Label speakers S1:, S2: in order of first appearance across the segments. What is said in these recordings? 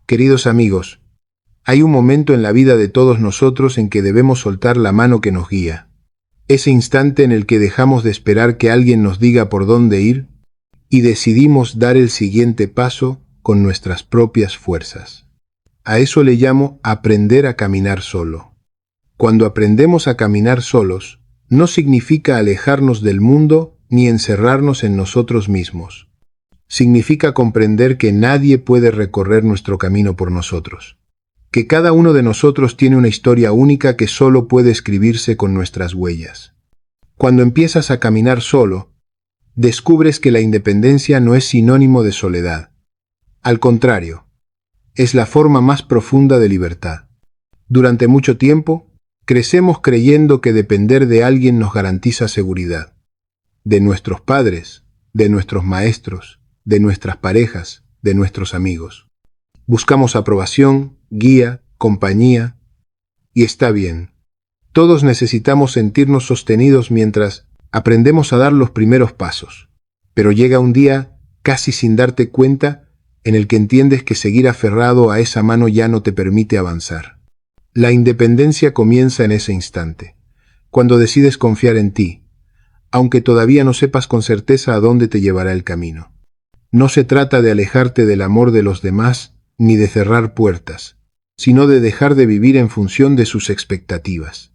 S1: Queridos amigos, hay un momento en la vida de todos nosotros en que debemos soltar la mano que nos guía. Ese instante en el que dejamos de esperar que alguien nos diga por dónde ir y decidimos dar el siguiente paso con nuestras propias fuerzas. A eso le llamo aprender a caminar solo. Cuando aprendemos a caminar solos, no significa alejarnos del mundo ni encerrarnos en nosotros mismos. Significa comprender que nadie puede recorrer nuestro camino por nosotros. Que cada uno de nosotros tiene una historia única que solo puede escribirse con nuestras huellas. Cuando empiezas a caminar solo, descubres que la independencia no es sinónimo de soledad. Al contrario, es la forma más profunda de libertad. Durante mucho tiempo, crecemos creyendo que depender de alguien nos garantiza seguridad. De nuestros padres, de nuestros maestros, de nuestras parejas, de nuestros amigos. Buscamos aprobación, guía, compañía, y está bien. Todos necesitamos sentirnos sostenidos mientras aprendemos a dar los primeros pasos. Pero llega un día, casi sin darte cuenta, en el que entiendes que seguir aferrado a esa mano ya no te permite avanzar. La independencia comienza en ese instante, cuando decides confiar en ti, aunque todavía no sepas con certeza a dónde te llevará el camino. No se trata de alejarte del amor de los demás ni de cerrar puertas, sino de dejar de vivir en función de sus expectativas.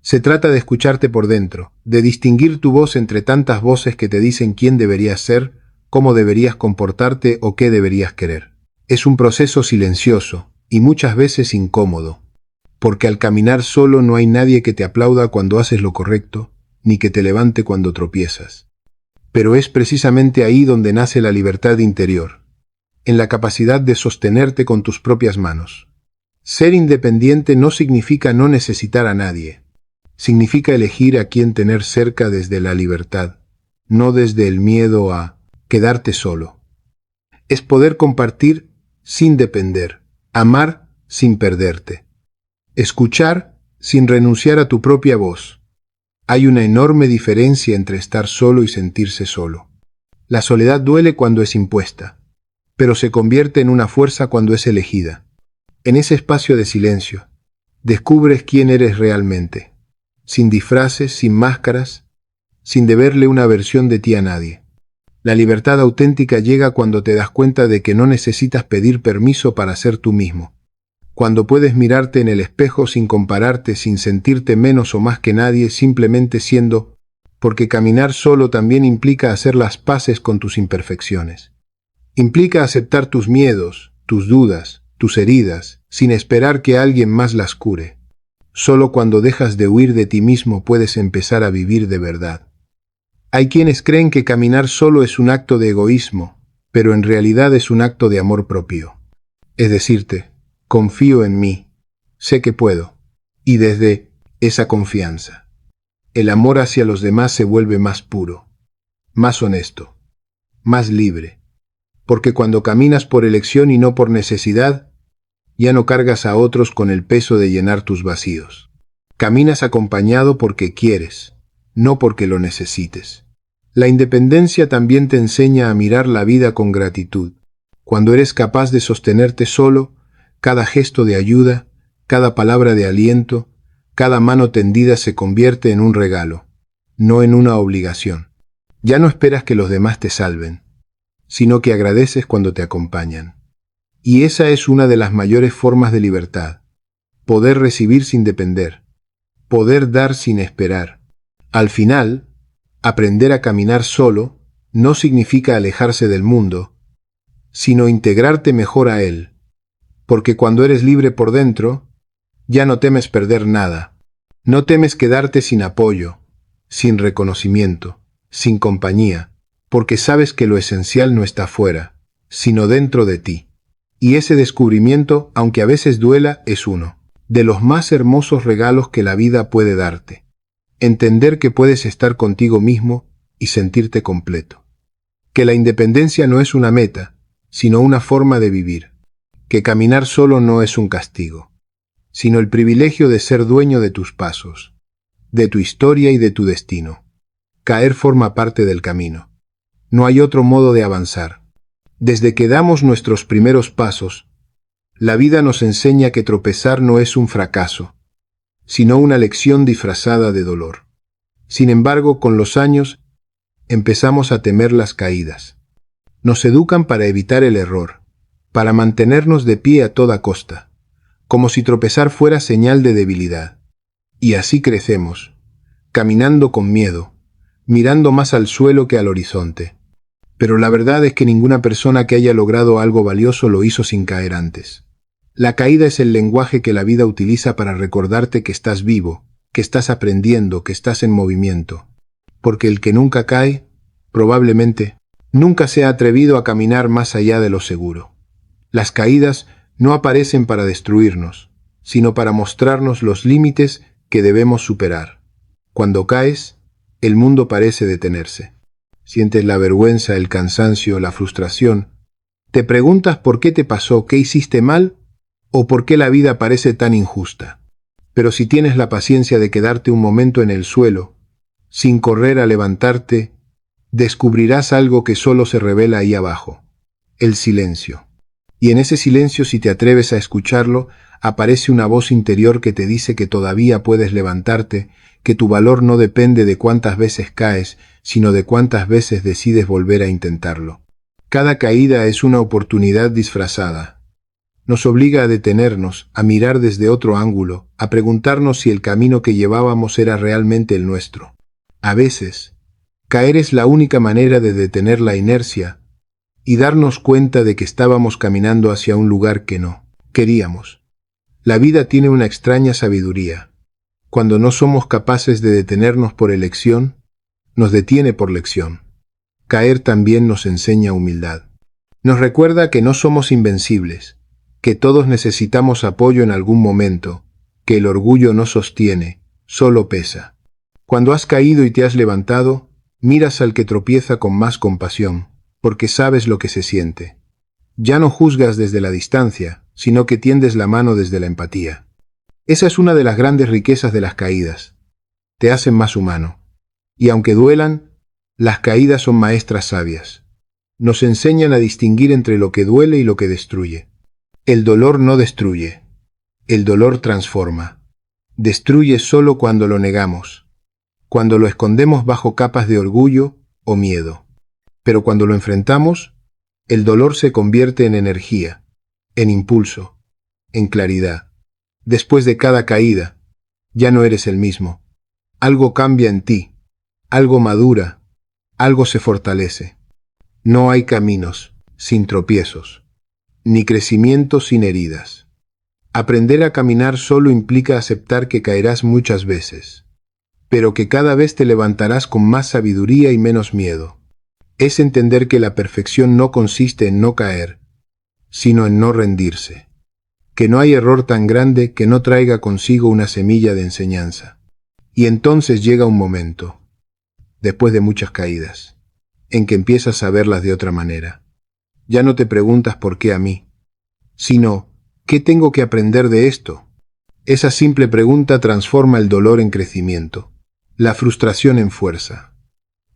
S1: Se trata de escucharte por dentro, de distinguir tu voz entre tantas voces que te dicen quién deberías ser, cómo deberías comportarte o qué deberías querer. Es un proceso silencioso y muchas veces incómodo, porque al caminar solo no hay nadie que te aplauda cuando haces lo correcto, ni que te levante cuando tropiezas. Pero es precisamente ahí donde nace la libertad interior, en la capacidad de sostenerte con tus propias manos. Ser independiente no significa no necesitar a nadie. Significa elegir a quién tener cerca desde la libertad, no desde el miedo a quedarte solo. Es poder compartir sin depender, amar sin perderte, escuchar sin renunciar a tu propia voz. Hay una enorme diferencia entre estar solo y sentirse solo. La soledad duele cuando es impuesta, pero se convierte en una fuerza cuando es elegida. En ese espacio de silencio, descubres quién eres realmente, sin disfraces, sin máscaras, sin deberle una versión de ti a nadie. La libertad auténtica llega cuando te das cuenta de que no necesitas pedir permiso para ser tú mismo. Cuando puedes mirarte en el espejo sin compararte, sin sentirte menos o más que nadie, simplemente siendo, porque caminar solo también implica hacer las paces con tus imperfecciones. Implica aceptar tus miedos, tus dudas, tus heridas, sin esperar que alguien más las cure. Solo cuando dejas de huir de ti mismo puedes empezar a vivir de verdad. Hay quienes creen que caminar solo es un acto de egoísmo, pero en realidad es un acto de amor propio. Es decirte, confío en mí, sé que puedo, y desde esa confianza, el amor hacia los demás se vuelve más puro, más honesto, más libre, porque cuando caminas por elección y no por necesidad, ya no cargas a otros con el peso de llenar tus vacíos. Caminas acompañado porque quieres, no porque lo necesites. La independencia también te enseña a mirar la vida con gratitud. Cuando eres capaz de sostenerte solo, cada gesto de ayuda, cada palabra de aliento, cada mano tendida se convierte en un regalo, no en una obligación. Ya no esperas que los demás te salven, sino que agradeces cuando te acompañan. Y esa es una de las mayores formas de libertad. Poder recibir sin depender, poder dar sin esperar. Al final, aprender a caminar solo no significa alejarse del mundo, sino integrarte mejor a él. Porque cuando eres libre por dentro, ya no temes perder nada. No temes quedarte sin apoyo, sin reconocimiento, sin compañía, porque sabes que lo esencial no está fuera, sino dentro de ti. Y ese descubrimiento, aunque a veces duela, es uno de los más hermosos regalos que la vida puede darte. Entender que puedes estar contigo mismo y sentirte completo. Que la independencia no es una meta, sino una forma de vivir. Que caminar solo no es un castigo, sino el privilegio de ser dueño de tus pasos, de tu historia y de tu destino. Caer forma parte del camino. No hay otro modo de avanzar. Desde que damos nuestros primeros pasos, La vida nos enseña que tropezar no es un fracaso, sino una lección disfrazada de dolor. Sin embargo, con los años, empezamos a temer las caídas. Nos educan para evitar el error, para mantenernos de pie a toda costa, como si tropezar fuera señal de debilidad. Y así crecemos, caminando con miedo, mirando más al suelo que al horizonte. Pero la verdad es que ninguna persona que haya logrado algo valioso lo hizo sin caer antes. La caída es el lenguaje que la vida utiliza para recordarte que estás vivo, que estás aprendiendo, que estás en movimiento. Porque el que nunca cae, probablemente, nunca se ha atrevido a caminar más allá de lo seguro. Las caídas no aparecen para destruirnos, sino para mostrarnos los límites que debemos superar. Cuando caes, el mundo parece detenerse. Sientes la vergüenza, el cansancio, la frustración. Te preguntas por qué te pasó, qué hiciste mal o por qué la vida parece tan injusta. Pero si tienes la paciencia de quedarte un momento en el suelo, sin correr a levantarte, descubrirás algo que solo se revela ahí abajo: el silencio. Y en ese silencio, si te atreves a escucharlo, aparece una voz interior que te dice que todavía puedes levantarte, que tu valor no depende de cuántas veces caes, sino de cuántas veces decides volver a intentarlo. Cada caída es una oportunidad disfrazada. Nos obliga a detenernos, a mirar desde otro ángulo, a preguntarnos si el camino que llevábamos era realmente el nuestro. A veces, caer es la única manera de detener la inercia y darnos cuenta de que estábamos caminando hacia un lugar que no queríamos. La vida tiene una extraña sabiduría. Cuando no somos capaces de detenernos por elección, nos detiene por lección. Caer también nos enseña humildad. Nos recuerda que no somos invencibles, que todos necesitamos apoyo en algún momento, que el orgullo no sostiene, solo pesa. Cuando has caído y te has levantado, miras al que tropieza con más compasión, porque sabes lo que se siente. Ya no juzgas desde la distancia, sino que tiendes la mano desde la empatía. Esa es una de las grandes riquezas de las caídas. Te hacen más humano. Y aunque duelan, las caídas son maestras sabias. Nos enseñan a distinguir entre lo que duele y lo que destruye. El dolor no destruye. El dolor transforma. Destruye solo cuando lo negamos, cuando lo escondemos bajo capas de orgullo o miedo. Pero cuando lo enfrentamos, el dolor se convierte en energía, en impulso, en claridad. Después de cada caída, ya no eres el mismo. Algo cambia en ti, algo madura, algo se fortalece. No hay caminos sin tropiezos, ni crecimiento sin heridas. Aprender a caminar solo implica aceptar que caerás muchas veces, pero que cada vez te levantarás con más sabiduría y menos miedo. Es entender que la perfección no consiste en no caer, sino en no rendirse. Que no hay error tan grande que no traiga consigo una semilla de enseñanza. Y entonces llega un momento, después de muchas caídas, en que empiezas a verlas de otra manera. Ya no te preguntas por qué a mí, sino ¿qué tengo que aprender de esto? Esa simple pregunta transforma el dolor en crecimiento, la frustración en fuerza.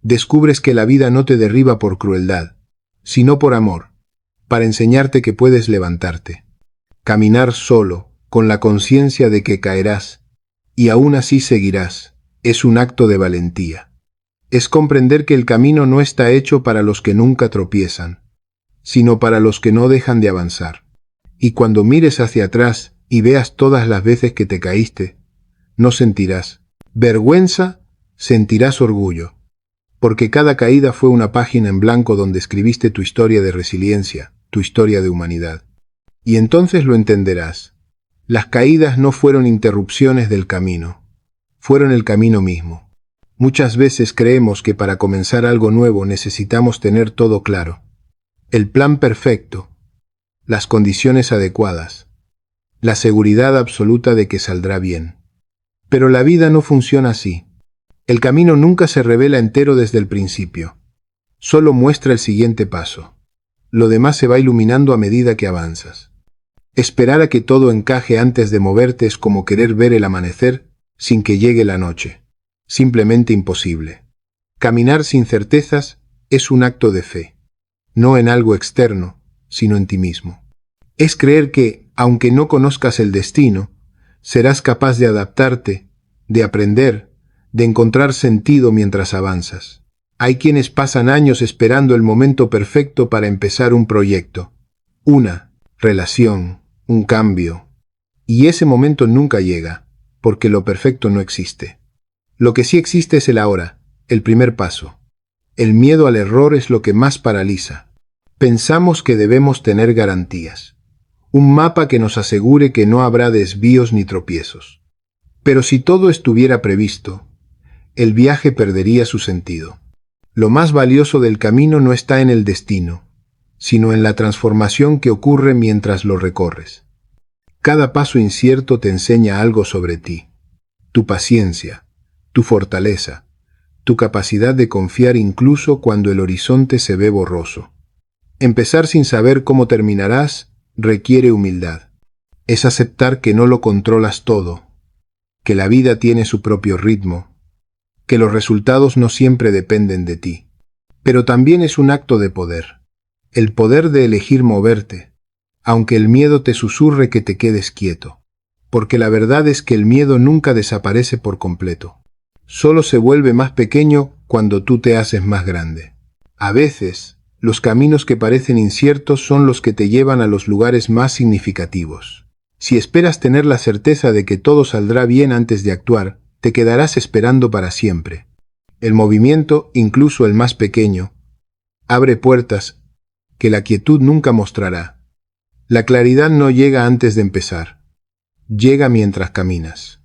S1: Descubres que la vida no te derriba por crueldad, sino por amor, para enseñarte que puedes levantarte. Caminar solo, con la conciencia de que caerás, y aún así seguirás, es un acto de valentía. Es comprender que el camino no está hecho para los que nunca tropiezan, sino para los que no dejan de avanzar. Y cuando mires hacia atrás y veas todas las veces que te caíste, no sentirás vergüenza, sentirás orgullo, porque cada caída fue una página en blanco donde escribiste tu historia de resiliencia, tu historia de humanidad. Y entonces lo entenderás. Las caídas no fueron interrupciones del camino, fueron el camino mismo. Muchas veces creemos que para comenzar algo nuevo necesitamos tener todo claro. El plan perfecto, las condiciones adecuadas, la seguridad absoluta de que saldrá bien. Pero la vida no funciona así. El camino nunca se revela entero desde el principio. Solo muestra el siguiente paso. Lo demás se va iluminando a medida que avanzas. Esperar a que todo encaje antes de moverte es como querer ver el amanecer sin que llegue la noche. Simplemente imposible. Caminar sin certezas es un acto de fe, no en algo externo, sino en ti mismo. Es creer que, Aunque no conozcas el destino, serás capaz de adaptarte, de aprender, de encontrar sentido mientras avanzas. Hay quienes pasan años esperando el momento perfecto para empezar un proyecto, una relación, un cambio. Y ese momento nunca llega, porque lo perfecto no existe. Lo que sí existe es el ahora, el primer paso. El miedo al error es lo que más paraliza. Pensamos que debemos tener garantías. Un mapa que nos asegure que no habrá desvíos ni tropiezos. Pero si todo estuviera previsto, el viaje perdería su sentido. Lo más valioso del camino no está en el destino, sino en la transformación que ocurre mientras lo recorres. Cada paso incierto te enseña algo sobre ti, tu paciencia, tu fortaleza, tu capacidad de confiar incluso cuando el horizonte se ve borroso. Empezar sin saber cómo terminarás requiere humildad. Es aceptar que no lo controlas todo, que la vida tiene su propio ritmo, que los resultados no siempre dependen de ti. Pero también es un acto de poder, el poder de elegir moverte, aunque el miedo te susurre que te quedes quieto, porque la verdad es que el miedo nunca desaparece por completo. Solo se vuelve más pequeño cuando tú te haces más grande. A veces, los caminos que parecen inciertos son los que te llevan a los lugares más significativos. Si esperas tener la certeza de que todo saldrá bien antes de actuar, te quedarás esperando para siempre. El movimiento, incluso el más pequeño, abre puertas que la quietud nunca mostrará. La claridad no llega antes de empezar. Llega mientras caminas.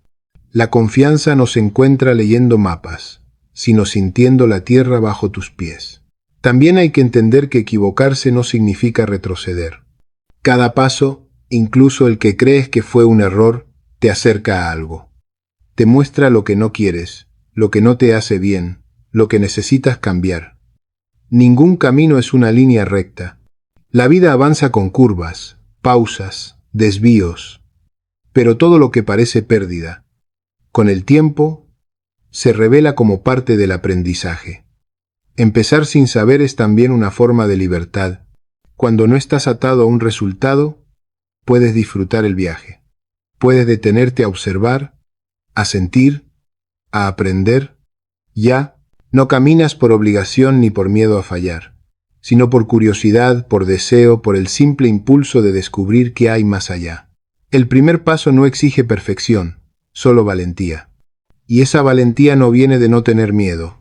S1: La confianza no se encuentra leyendo mapas, sino sintiendo la tierra bajo tus pies. También hay que entender que equivocarse no significa retroceder. Cada paso, incluso el que crees que fue un error, te acerca a algo. Te muestra lo que no quieres, lo que no te hace bien, lo que necesitas cambiar. Ningún camino es una línea recta. La vida avanza con curvas, pausas, desvíos, pero todo lo que parece pérdida, con el tiempo, se revela como parte del aprendizaje. Empezar sin saber es también una forma de libertad. Cuando no estás atado a un resultado, puedes disfrutar el viaje. Puedes detenerte a observar, a sentir, a aprender. Ya, no caminas por obligación ni por miedo a fallar, sino por curiosidad, por deseo, por el simple impulso de descubrir qué hay más allá. El primer paso no exige perfección, solo valentía. Y esa valentía no viene de no tener miedo,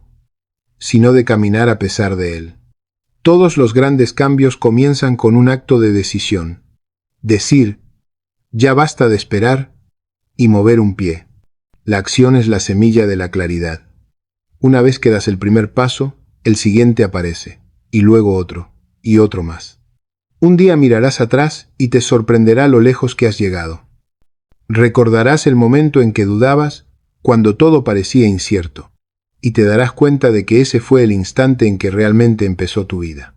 S1: sino de caminar a pesar de él. Todos los grandes cambios comienzan con un acto de decisión. Decir, ya basta de esperar, y mover un pie. La acción es la semilla de la claridad. Una vez que das el primer paso, el siguiente aparece, y luego otro, y otro más. Un día mirarás atrás y te sorprenderá lo lejos que has llegado. Recordarás el momento en que dudabas, cuando todo parecía incierto, y te darás cuenta de que ese fue el instante en que realmente empezó tu vida.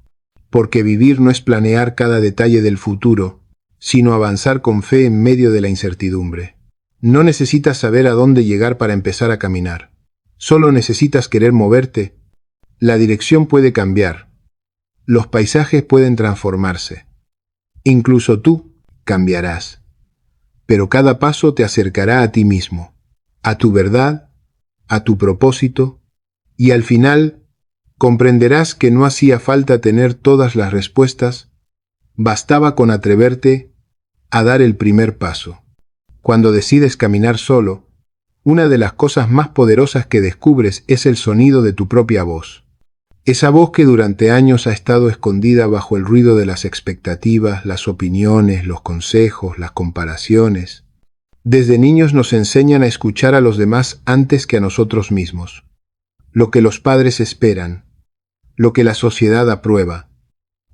S1: Porque vivir no es planear cada detalle del futuro, sino avanzar con fe en medio de la incertidumbre. No necesitas saber a dónde llegar para empezar a caminar. Solo necesitas querer moverte. La dirección puede cambiar. Los paisajes pueden transformarse. Incluso tú cambiarás. Pero cada paso te acercará a ti mismo, a tu verdad, a tu propósito, y al final comprenderás que no hacía falta tener todas las respuestas, bastaba con atreverte a dar el primer paso. Cuando decides caminar solo, una de las cosas más poderosas que descubres es el sonido de tu propia voz. Esa voz que durante años ha estado escondida bajo el ruido de las expectativas, las opiniones, los consejos, las comparaciones. Desde niños nos enseñan a escuchar a los demás antes que a nosotros mismos. Lo que los padres esperan, lo que la sociedad aprueba,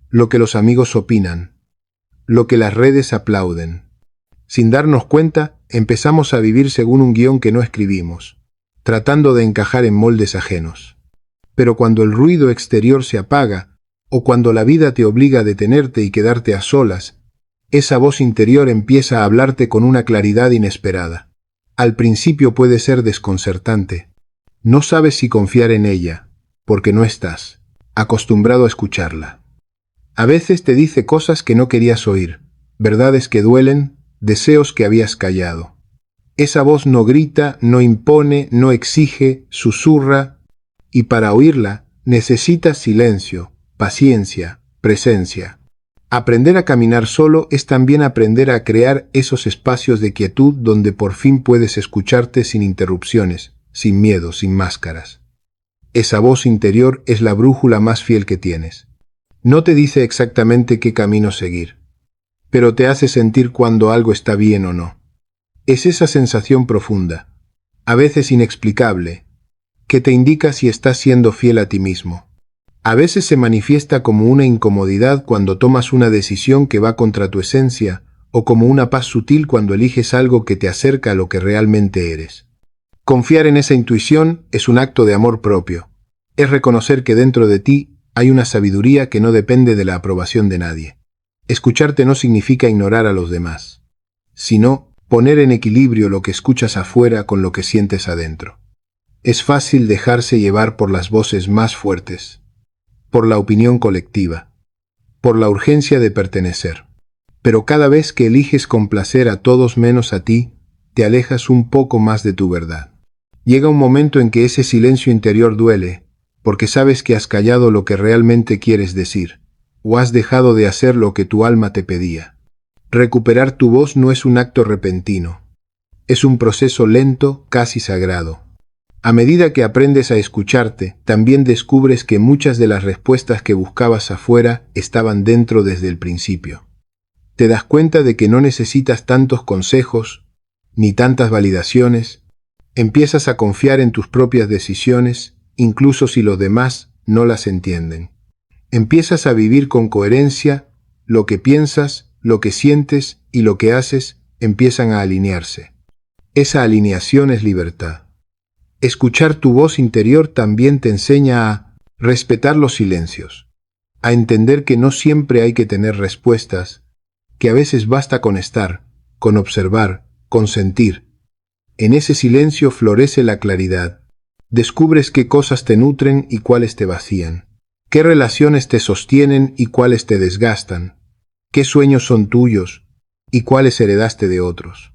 S1: lo que los amigos opinan, lo que las redes aplauden. Sin darnos cuenta, empezamos a vivir según un guión que no escribimos, tratando de encajar en moldes ajenos. Pero cuando el ruido exterior se apaga, o cuando la vida te obliga a detenerte y quedarte a solas, esa voz interior empieza a hablarte con una claridad inesperada. Al principio puede ser desconcertante. No sabes si confiar en ella, porque no estás acostumbrado a escucharla. A veces te dice cosas que no querías oír, verdades que duelen, deseos que habías callado. Esa voz no grita, no impone, no exige, susurra, y para oírla necesitas silencio, paciencia, presencia. Aprender a caminar solo es también aprender a crear esos espacios de quietud donde por fin puedes escucharte sin interrupciones, sin miedo, sin máscaras. Esa voz interior es la brújula más fiel que tienes. No te dice exactamente qué camino seguir, pero te hace sentir cuando algo está bien o no. Es esa sensación profunda, a veces inexplicable, que te indica si estás siendo fiel a ti mismo. A veces se manifiesta como una incomodidad cuando tomas una decisión que va contra tu esencia, o como una paz sutil cuando eliges algo que te acerca a lo que realmente eres. Confiar en esa intuición es un acto de amor propio. Es reconocer que dentro de ti hay una sabiduría que no depende de la aprobación de nadie. Escucharte no significa ignorar a los demás, sino poner en equilibrio lo que escuchas afuera con lo que sientes adentro. Es fácil dejarse llevar por las voces más fuertes, por la opinión colectiva, por la urgencia de pertenecer. Pero cada vez que eliges complacer a todos menos a ti, te alejas un poco más de tu verdad. Llega un momento en que ese silencio interior duele, porque sabes que has callado lo que realmente quieres decir, o has dejado de hacer lo que tu alma te pedía. Recuperar tu voz no es un acto repentino. Es un proceso lento, casi sagrado. A medida que aprendes a escucharte, también descubres que muchas de las respuestas que buscabas afuera estaban dentro desde el principio. Te das cuenta de que no necesitas tantos consejos, ni tantas validaciones. Empiezas a confiar en tus propias decisiones, incluso si los demás no las entienden. Empiezas a vivir con coherencia, lo que piensas, lo que sientes y lo que haces empiezan a alinearse. Esa alineación es libertad. Escuchar tu voz interior también te enseña a respetar los silencios, a entender que no siempre hay que tener respuestas, que a veces basta con estar, con observar, con sentir. En ese silencio florece la claridad. Descubres qué cosas te nutren y cuáles te vacían, qué relaciones te sostienen y cuáles te desgastan, qué sueños son tuyos y cuáles heredaste de otros.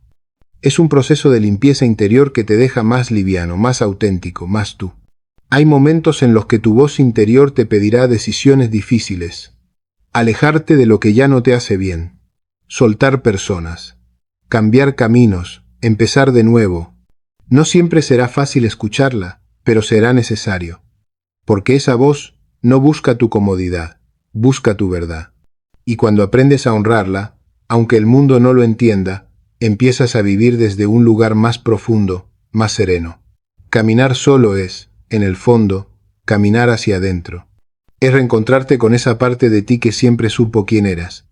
S1: Es un proceso de limpieza interior que te deja más liviano, más auténtico, más tú. Hay momentos en los que tu voz interior te pedirá decisiones difíciles, alejarte de lo que ya no te hace bien, soltar personas, cambiar caminos, empezar de nuevo. No siempre será fácil escucharla, pero será necesario, porque esa voz no busca tu comodidad, busca tu verdad. Y cuando aprendes a honrarla, aunque el mundo no lo entienda, empiezas a vivir desde un lugar más profundo, más sereno. Caminar solo es, en el fondo, caminar hacia adentro. Es reencontrarte con esa parte de ti que siempre supo quién eras,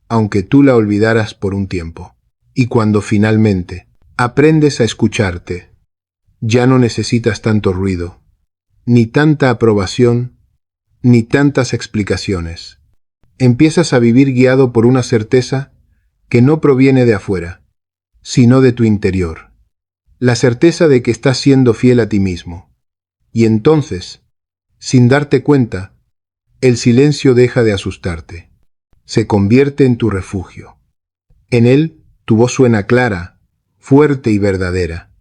S1: aunque tú la olvidaras por un tiempo. Y cuando finalmente aprendes a escucharte, ya no necesitas tanto ruido, ni tanta aprobación, ni tantas explicaciones. Empiezas a vivir guiado por una certeza que no proviene de afuera, sino de tu interior. La certeza de que estás siendo fiel a ti mismo. Y entonces, sin darte cuenta, el silencio deja de asustarte. Se convierte en tu refugio. En él, tu voz suena clara, fuerte y verdadera.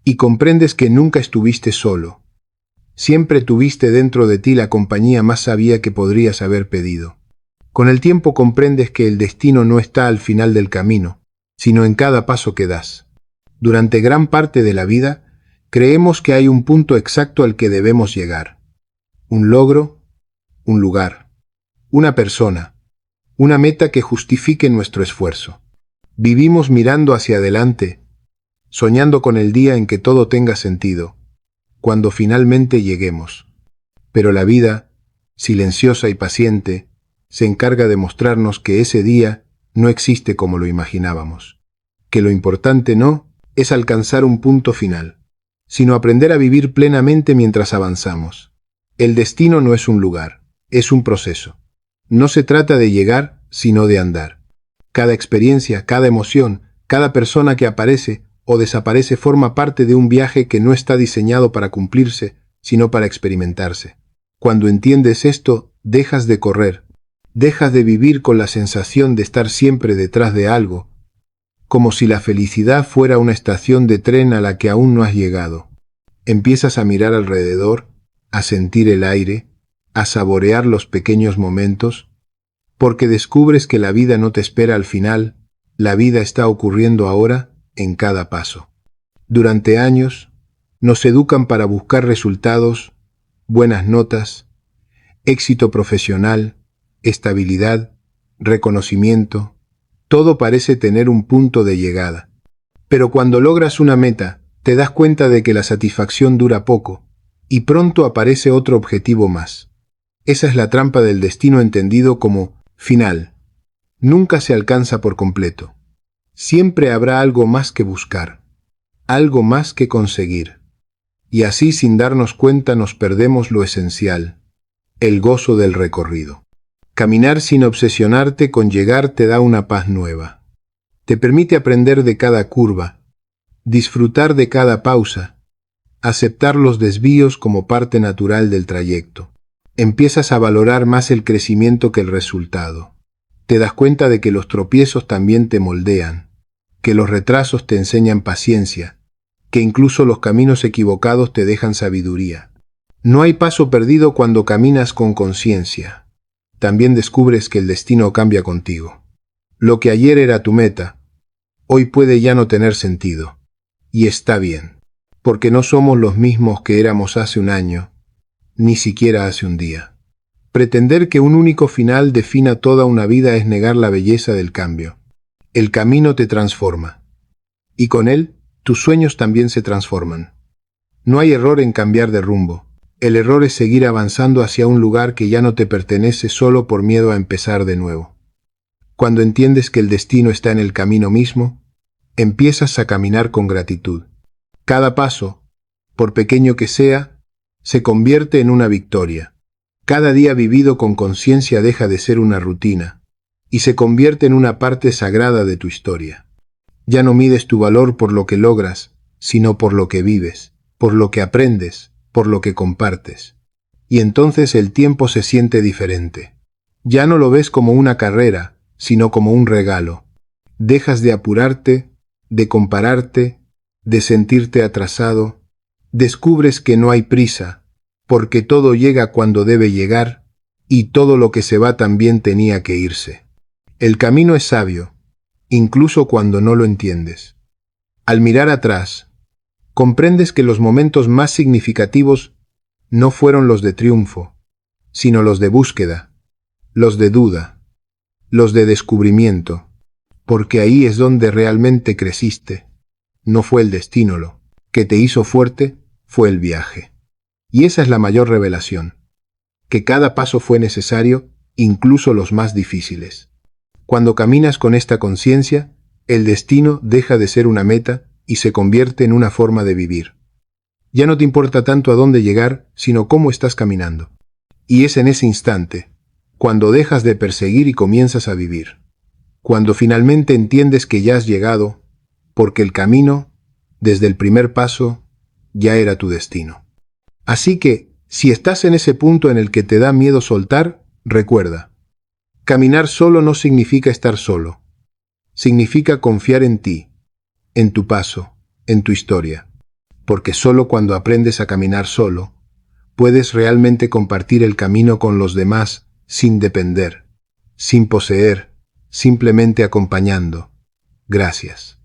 S1: Y comprendes que nunca estuviste solo. Siempre tuviste dentro de ti la compañía más sabia que podrías haber pedido. Con el tiempo comprendes que el destino no está al final del camino, sino en cada paso que das. Durante gran parte de la vida, creemos que hay un punto exacto al que debemos llegar. Un logro, un lugar, una persona, una meta que justifique nuestro esfuerzo. Vivimos mirando hacia adelante, soñando con el día en que todo tenga sentido, cuando finalmente lleguemos. Pero la vida, silenciosa y paciente, se encarga de mostrarnos que ese día no existe como lo imaginábamos. Que lo importante no es alcanzar un punto final, sino aprender a vivir plenamente mientras avanzamos. El destino no es un lugar, es un proceso. No se trata de llegar, sino de andar. Cada experiencia, cada emoción, cada persona que aparece o desaparece forma parte de un viaje que no está diseñado para cumplirse, sino para experimentarse. Cuando entiendes esto, dejas de correr Dejas de vivir con la sensación de estar siempre detrás de algo, como si la felicidad fuera una estación de tren a la que aún no has llegado. Empiezas a mirar alrededor, a sentir el aire, a saborear los pequeños momentos, porque descubres que la vida no te espera al final, la vida está ocurriendo ahora, en cada paso. Durante años, nos educan para buscar resultados, buenas notas, éxito profesional, estabilidad, reconocimiento. Todo parece tener un punto de llegada. Pero cuando logras una meta, te das cuenta de que la satisfacción dura poco, y pronto aparece otro objetivo más. Esa es la trampa del destino entendido como final. Nunca se alcanza por completo. Siempre habrá algo más que buscar, algo más que conseguir. Y así, sin darnos cuenta, nos perdemos lo esencial, el gozo del recorrido. Caminar sin obsesionarte con llegar te da una paz nueva. Te permite aprender de cada curva, disfrutar de cada pausa, aceptar los desvíos como parte natural del trayecto. Empiezas a valorar más el crecimiento que el resultado. Te das cuenta de que los tropiezos también te moldean, que los retrasos te enseñan paciencia, que incluso los caminos equivocados te dejan sabiduría. No hay paso perdido cuando caminas con conciencia. También descubres que el destino cambia contigo. Lo que ayer era tu meta, hoy puede ya no tener sentido. Y está bien, porque no somos los mismos que éramos hace un año, ni siquiera hace un día. Pretender que un único final defina toda una vida es negar la belleza del cambio. El camino te transforma, y con él, tus sueños también se transforman. No hay error en cambiar de rumbo. El error es seguir avanzando hacia un lugar que ya no te pertenece solo por miedo a empezar de nuevo. Cuando entiendes que el destino está en el camino mismo, empiezas a caminar con gratitud. Cada paso, por pequeño que sea, se convierte en una victoria. Cada día vivido con conciencia deja de ser una rutina y se convierte en una parte sagrada de tu historia. Ya no mides tu valor por lo que logras, sino por lo que vives, por lo que aprendes, por lo que compartes. Y entonces el tiempo se siente diferente. Ya no lo ves como una carrera, sino como un regalo. Dejas de apurarte, de compararte, de sentirte atrasado. Descubres que no hay prisa, porque todo llega cuando debe llegar, y todo lo que se va también tenía que irse. El camino es sabio, incluso cuando no lo entiendes. Al mirar atrás, comprendes que los momentos más significativos no fueron los de triunfo, sino los de búsqueda, los de duda, los de descubrimiento, porque ahí es donde realmente creciste. No fue el destino lo que te hizo fuerte, fue el viaje. Y esa es la mayor revelación, que cada paso fue necesario, incluso los más difíciles. Cuando caminas con esta conciencia, el destino deja de ser una meta y se convierte en una forma de vivir. Ya no te importa tanto a dónde llegar, sino cómo estás caminando. Y es en ese instante, cuando dejas de perseguir y comienzas a vivir. Cuando finalmente entiendes que ya has llegado, porque el camino, desde el primer paso, ya era tu destino. Así que, si estás en ese punto en el que te da miedo soltar, recuerda, caminar solo no significa estar solo. Significa confiar en ti, en tu paso, en tu historia. Porque solo cuando aprendes a caminar solo, puedes realmente compartir el camino con los demás sin depender, sin poseer, simplemente acompañando. Gracias.